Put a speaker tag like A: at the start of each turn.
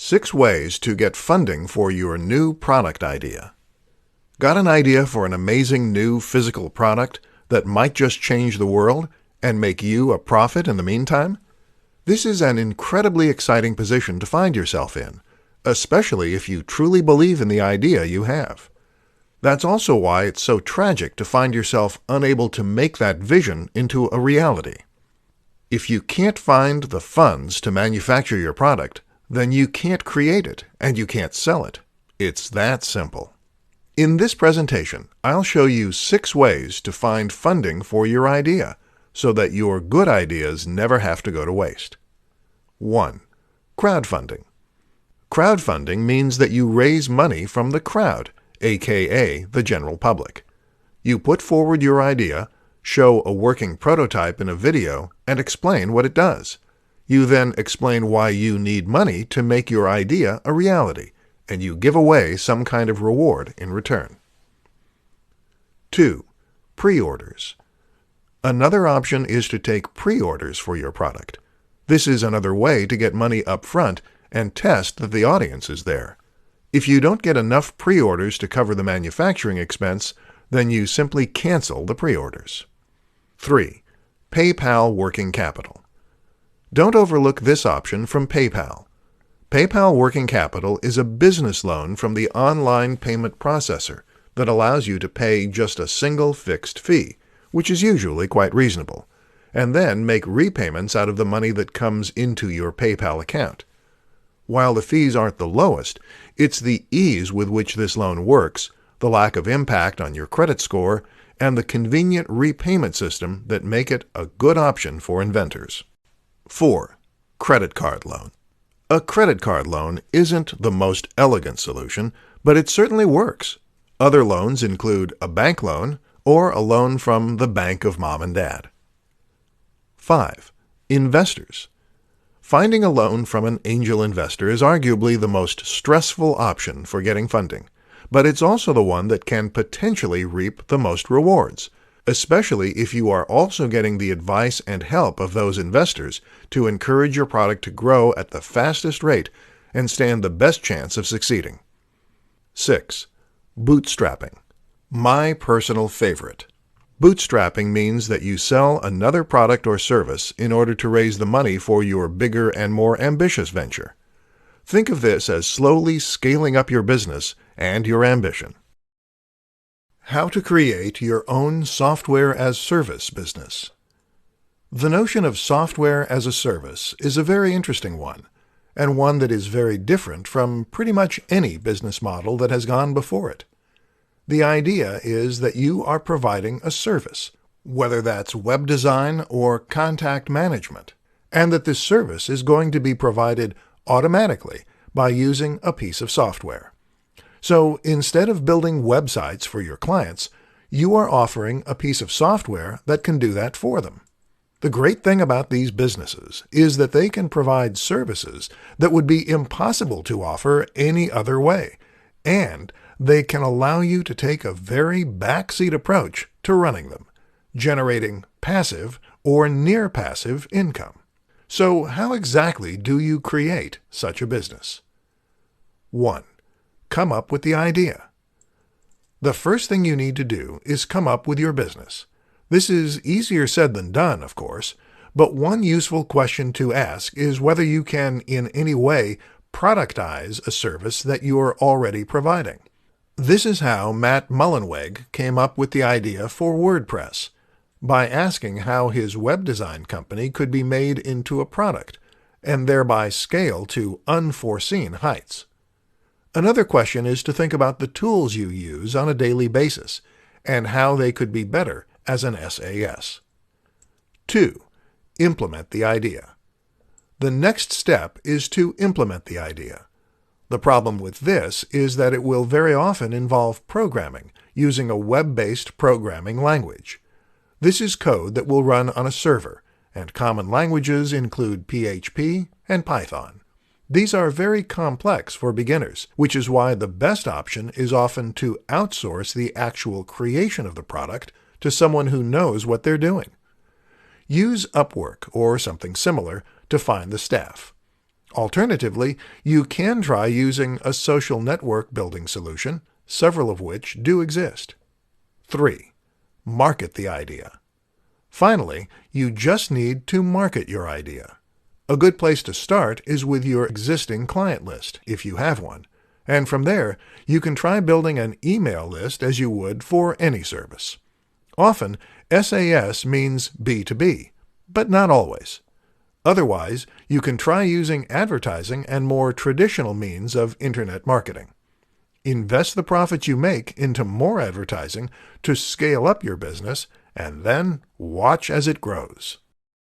A: 6 ways to get funding for your new product idea. Got an idea for an amazing new physical product that might just change the world and make you a profit in the meantime? This is an incredibly exciting position to find yourself in, especially if you truly believe in the idea you have. That's also why it's so tragic to find yourself unable to make that vision into a reality. If you can't find the funds to manufacture your product, then you can't create it and you can't sell it. It's that simple. In this presentation, I'll show you 6 ways to find funding for your idea so that your good ideas never have to go to waste. 1. Crowdfunding. Crowdfunding means that you raise money from the crowd, aka the general public. You put forward your idea, show a working prototype in a video, and explain what it does. You then explain why you need money to make your idea a reality, and you give away some kind of reward in return. 2. Pre-orders. Another option is to take pre-orders for your product. This is another way to get money up front and test that the audience is there. If you don't get enough pre-orders to cover the manufacturing expense, then you simply cancel the pre-orders. 3. PayPal Working Capital. Don't overlook this option from PayPal. PayPal Working Capital is a business loan from the online payment processor that allows you to pay just a single fixed fee, which is usually quite reasonable, and then make repayments out of the money that comes into your PayPal account. While the fees aren't the lowest, it's the ease with which this loan works, the lack of impact on your credit score, and the convenient repayment system that make it a good option for inventors. 4. Credit card loan. A credit card loan isn't the most elegant solution, but it certainly works. Other loans include a bank loan or a loan from the bank of mom and dad. 5. Investors. Finding a loan from an angel investor is arguably the most stressful option for getting funding, but it's also the one that can potentially reap the most rewards, especially if you are also getting the advice and help of those investors to encourage your product to grow at the fastest rate and stand the best chance of succeeding. 6. Bootstrapping. My personal favorite. Bootstrapping means that you sell another product or service in order to raise the money for your bigger and more ambitious venture. Think of this as slowly scaling up your business and your ambition. How to create your own software-as-service business. The notion of software as a service is a very interesting one, and one that is very different from pretty much any business model that has gone before it. The idea is that you are providing a service, whether that's web design or contact management, and that this service is going to be provided automatically by using a piece of software. So instead of building websites for your clients, you are offering a piece of software that can do that for them. The great thing about these businesses is that they can provide services that would be impossible to offer any other way, and they can allow you to take a very backseat approach to running them, generating passive or near-passive income. So how exactly do you create such a business? 1. Come up with the idea. The first thing you need to do is come up with your business. This is easier said than done, of course, but one useful question to ask is whether you can in any way productize a service that you are already providing. This is how Matt Mullenweg came up with the idea for WordPress, by asking how his web design company could be made into a product, and thereby scale to unforeseen heights. Another question is to think about the tools you use on a daily basis, and how they could be better as an SAS. 2. Implement the idea. The next step is to implement the idea. The problem with this is that it will very often involve programming using a web-based programming language. This is code that will run on a server, and common languages include PHP and Python. These are very complex for beginners, which is why the best option is often to outsource the actual creation of the product to someone who knows what they're doing. Use Upwork or something similar to find the staff. Alternatively, you can try using a social network building solution, several of which do exist. 3. Market the idea. Finally, you just need to market your idea. A good place to start is with your existing client list, if you have one, and from there, you can try building an email list as you would for any service. Often, SAS means B2B, but not always. Otherwise, you can try using advertising and more traditional means of internet marketing. Invest the profits you make into more advertising to scale up your business, and then watch as it grows.